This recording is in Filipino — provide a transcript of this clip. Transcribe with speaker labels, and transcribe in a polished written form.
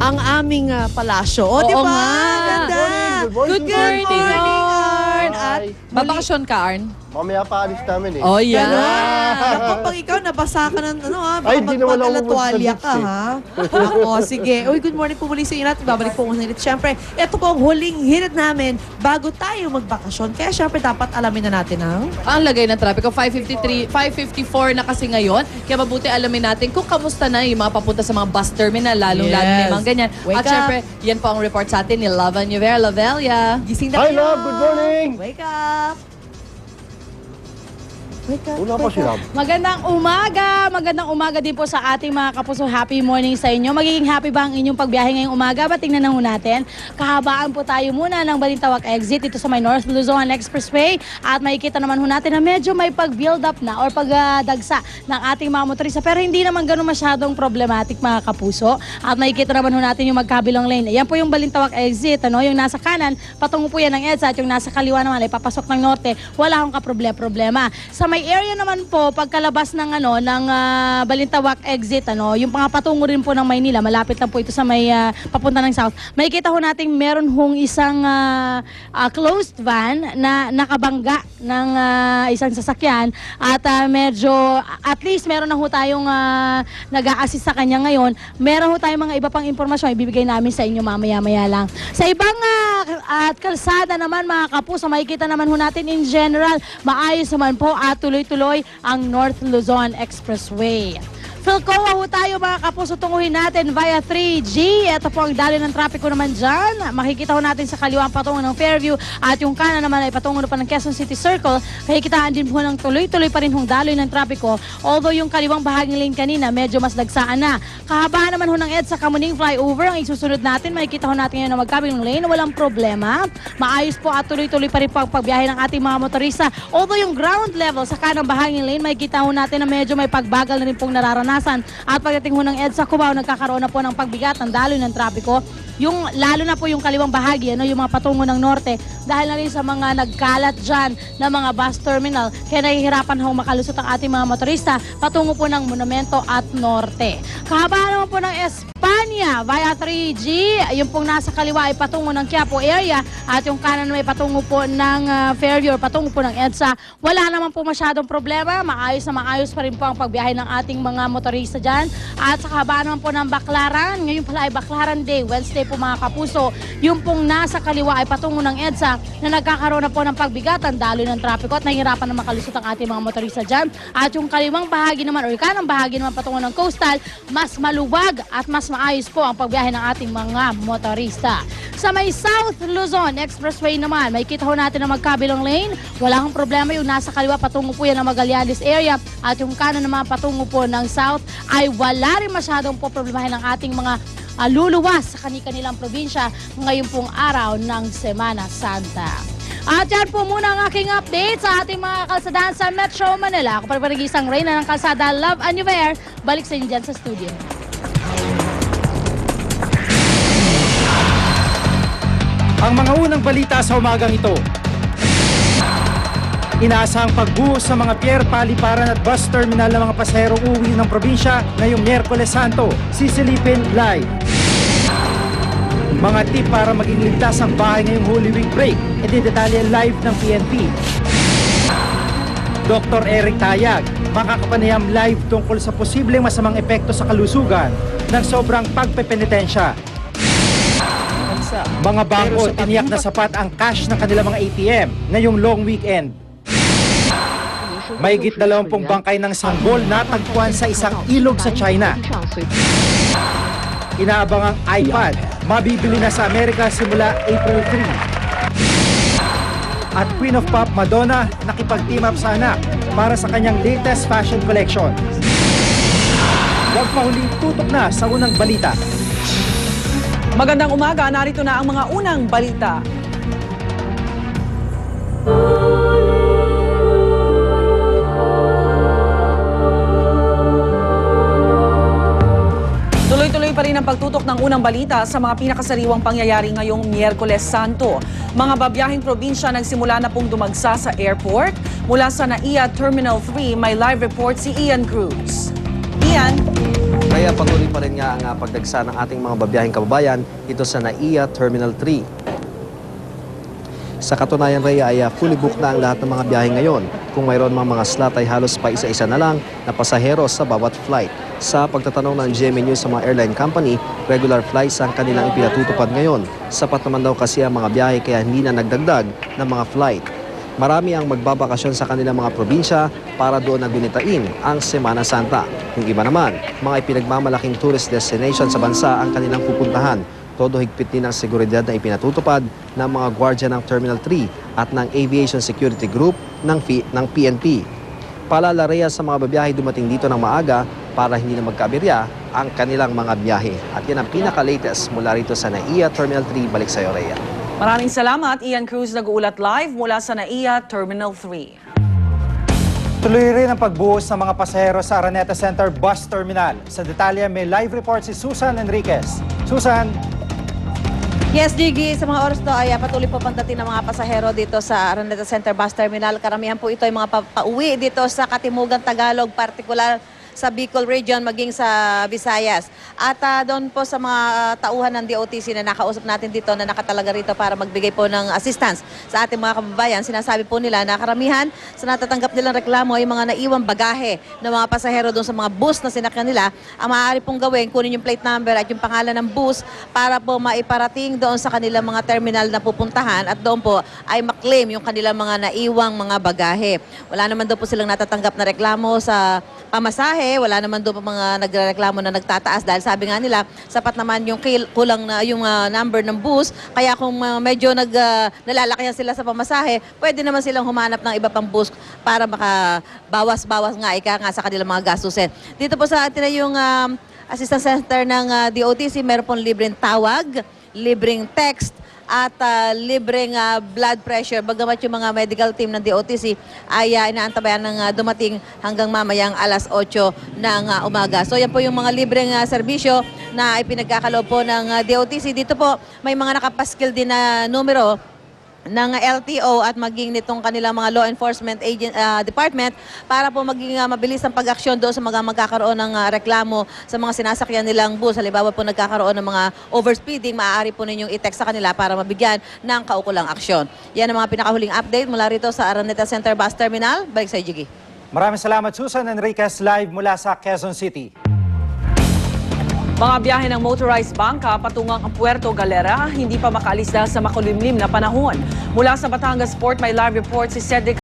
Speaker 1: ang aming palasyo. O, di
Speaker 2: Oo
Speaker 1: ba?
Speaker 2: nga.
Speaker 1: Ganda.
Speaker 2: Good morning, Arn. At babakasyon ka, Arn?
Speaker 3: Mamaya pa alis namin eh.
Speaker 2: Oh, yeah.
Speaker 1: Naku, pag ikaw nabasa ka ng baka
Speaker 3: Ay, di naman ako
Speaker 1: magpapalatualya ka,
Speaker 3: magsabi.
Speaker 1: ha? Ako, sige. Uy, good morning po muli sa inyo natin. Babalik po ko sa inyo. Siyempre, ito po ang huling hinid namin bago tayo magbakasyon. Kaya siyempre, dapat alamin na natin ang...
Speaker 2: Ang lagay ng trapiko, 5:54 na kasi ngayon. Kaya mabuti alamin natin kung kamusta na yung mga papunta sa mga bus terminal, lalong-lalo na yung mga ganyan.
Speaker 1: Wake
Speaker 2: At syempre, yan po ang report sa atin ni Love Anuvera Lovelia.
Speaker 1: Gising na
Speaker 3: Hi,
Speaker 1: kayo.
Speaker 3: love. Good morning.
Speaker 1: Wake up. Wake up.
Speaker 3: Wala pa
Speaker 1: wake
Speaker 3: si
Speaker 1: up.
Speaker 3: Love.
Speaker 4: Magandang umaga din po sa ating mga kapuso. Happy morning sa inyo. Magiging happy ba ang inyong pagbiyahe ngayong umaga? Ba, tingnan na ho natin. Kahabaan po tayo muna ng Balintawak exit dito sa may North Luzon Expressway. At makikita naman ho natin na medyo may pag-build up na or pagdagsa ng ating mga motorista. Pero hindi naman ganun masyadong problematic mga kapuso. At makikita naman ho natin yung magkabilang lane. Yan po yung Balintawak exit. Yung nasa kanan, patungo po yan ng EDSA. At yung nasa kaliwa naman ay papasok ng norte. Wala akong kaproblema. Sa may area naman po, pagkalabas ng Balintawak exit, yung mga patungo rin po ng Maynila, malapit lang po ito sa may papunta ng south. Makikita ho natin meron hong isang closed van na nakabangga ng isang sasakyan at medyo, at least meron na ho tayong nag-a-assist sa kanya ngayon. Meron ho tayong mga iba pang impormasyon, ibibigay namin sa inyo mamaya-maya lang. Sa ibang at kalsada naman mga kapuso, makikita naman ho natin in general, maayos naman po at tuloy-tuloy ang North Luzon Expressway. Philcoa ho tayo mga kapuso, tunguhin natin via 3G. Ito po ang daloy ng trapiko naman dyan. Makikita ho natin sa kaliwang patungo ng Fairview at yung kanan naman ay patungo pa ng Quezon City Circle. Makikitaan din po ng tuloy-tuloy pa rin hong daloy ng trapiko. Although yung kaliwang bahaging lane kanina medyo mas dagsaan na. Kahabaan naman ho ng EDSA Kamuning Flyover ang isusunod natin. Makikita ho natin ngayon na magkabilang lane. Walang problema. Maayos po at tuloy-tuloy pa rin po ang pagbiyahe ng ating mga motorista. Although yung ground level sa kanang bahaging lane, makikita ho natin na medyo may pagbagal na rin pong nararanasan. At pagdating ho ng EDSA Cubao, nagkakaroon na po ng pagbigat ng daloy ng trapiko. Yung lalo na po yung kaliwang bahagi, yung mga patungo ng norte, dahil na rin sa mga nagkalat dyan na mga bus terminal, kaya nahihirapan ho makalusot ang ating mga motorista patungo po ng Monumento at Norte. Kahabaan naman po ng Espanya via 3G, yung pong nasa kaliwa ay patungo ng Quiapo area at yung kanan may patungo po ng Fairview or patungo po ng EDSA. Wala naman po masyadong problema, maayos na maayos pa rin po ang pagbiyahe ng ating mga motorista dyan. At sa kahabaan naman po ng Baclaran, ngayon pala ay Baclaran Day, Wednesday po mga kapuso, yung pong nasa kaliwa ay patungo ng EDSA na nagkakaroon na po ng pagbigatan, daloy ng trapiko at nahihirapan na makalusot ang ating mga motorista dyan. At yung kaliwang bahagi naman o yung kanang bahagi naman patungo ng coastal, mas maluwag at mas maayos po ang pagbiyahe ng ating mga motorista. Sa may South Luzon Expressway naman, may kita ho natin na magkabilang lane. Wala akong problema, yung nasa kaliwa patungo po yan ng Magallanes area at yung kanan naman patungo po ng South ay wala rin masyadong po problemahin ng ating mga luluwas sa kanilang probinsya ngayon pong araw ng Semana Santa. At yan po muna ang aking update sa ating mga kalsadahan sa Metro Manila. Ako pa rin isang reyna ng kalsada, Love Anuvera. Balik sa inyo dyan sa studio.
Speaker 5: Ang mga unang balita sa umagang ito. Inaasahang pagbuhos sa mga pier, paliparan at bus terminal ng mga pasahero uwi ng probinsya ngayong Miyerkules Santo. Sisilipin live. Mga tip para maging ligtas ang bahay ngayong Holy Week break. Itidetalye live ng PNP. Dr. Eric Tayag, makakapanayam live tungkol sa posibleng masamang epekto sa kalusugan ng sobrang pagpepenitensya. Mga bangko tiniyak na sapat ang cash ng kanilang mga ATM ngayong long weekend. Mahigit 20 bangkay ng sanggol natagpuan sa isang ilog sa China. Inaabang ang iPad, mabibili na sa Amerika simula April 3. At Queen of Pop Madonna nakipag-team up sa anak para sa kanyang latest fashion collection. Huwag pa huling tutok na sa unang balita.
Speaker 6: Magandang umaga, narito na ang mga unang balita. Tuloy-tuloy pa rin ang pagtutok ng unang balita sa mga pinakasariwang pangyayari ngayong Miyerkules Santo. Mga babiyahing probinsya nagsimula na pong dumagsa sa airport. Mula sa NAIA Terminal 3, may live report si Ian Cruz. Ian?
Speaker 7: Rhea, patuloy pa rin nga ang pagdagsa ng ating mga babiyahing kababayan dito sa NAIA Terminal 3. Sa katunayan, Rhea, ay fully booked na ang lahat ng mga biyahe ngayon. Kung mayroon mga slot ay halos pa isa-isa na lang na pasahero sa bawat flight. Sa pagtatanong ng GMA News sa mga airline company, regular flights ang kanilang ipinatutupad ngayon. Sapat naman daw kasi ang mga biyahe kaya hindi na nagdagdag ng mga flight. Marami ang magbabakasyon sa kanilang mga probinsya para doon nagunitain ang Semana Santa. Yung iba naman, mga ipinagmamalaking tourist destination sa bansa ang kanilang pupuntahan. Todo higpit din ang seguridad na ipinatutupad ng mga gwardya ng Terminal 3 at ng Aviation Security Group ng PNP. Paalala Rhea sa mga babiyahe dumating dito ng maaga para hindi na magkabirya ang kanilang mga biyahe. At yan ang pinaka-latest mula rito sa NAIA Terminal 3. Balik sa iyo, Rhea.
Speaker 6: Maraming salamat, Ian Cruz, nag-uulat live mula sa NAIA Terminal 3.
Speaker 5: Tuloy rin ang pagbuhos ng mga pasahero sa Araneta Center Bus Terminal. Sa detalye, may live report si Susan Enriquez. Susan?
Speaker 8: Yes, Jiggy, sa mga oras to ay patuloy po pagdating ng mga pasahero dito sa Araneta Center Bus Terminal. Karamihan po ito ay mga pauwi dito sa Katimugan, Tagalog, partikular sa Bicol Region maging sa Visayas. At doon po sa mga tauhan ng DOTC na nakausap natin dito na nakatalaga rito para magbigay po ng assistance sa ating mga kababayan, sinasabi po nila na karamihan sa natatanggap nilang reklamo ay mga naiwang bagahe ng mga pasahero doon sa mga bus na sinakyan nila. Ang maaari pong gawin, kunin yung plate number at yung pangalan ng bus para po maiparating doon sa kanilang mga terminal na pupuntahan at doon po ay maklaim yung kanilang mga naiwang mga bagahe. Wala naman doon po silang natatanggap na reklamo sa pamasahe, wala naman doon mga nagrereklamo na nagtataas dahil sabi nga nila, sapat naman yung kulang na yung number ng bus, kaya kung medyo nalalakayan sila sa pamasahe, pwede naman silang humanap ng iba pang bus para makabawas-bawas nga sa kanilang mga gastusin. Dito po sa atin yung assistance center ng DOTC, meron pong libreng tawag, libreng text, at libreng blood pressure. Bagamat yung mga medical team ng DOTC ay inaantabayan ng dumating hanggang mamayang alas 8 ng umaga. So yan po yung mga libreng serbisyo na ipinagkakaloob po ng DOTC. Dito po may mga nakapaskil din na numero ng LTO at maging nitong kanilang mga law enforcement department para po maging mabilis ang pag-aksyon doon sa mga magkakaroon ng reklamo sa mga sinasakyan nilang bus. Halimbawa po nagkakaroon ng mga overspeeding, maaari po ninyong i-text sa kanila para mabigyan ng kaukulang aksyon. Yan ang mga pinakahuling update mula rito sa Araneta Center Bus Terminal. Balik sa Jiggy.
Speaker 5: Maraming salamat, Susan Enriquez, live mula sa Quezon City.
Speaker 6: Mga biyahe ng motorized bangka patungang Puerto Galera hindi pa makaalis dahil sa makulimlim na panahon. Mula sa Batangas Port, may live report si Cedric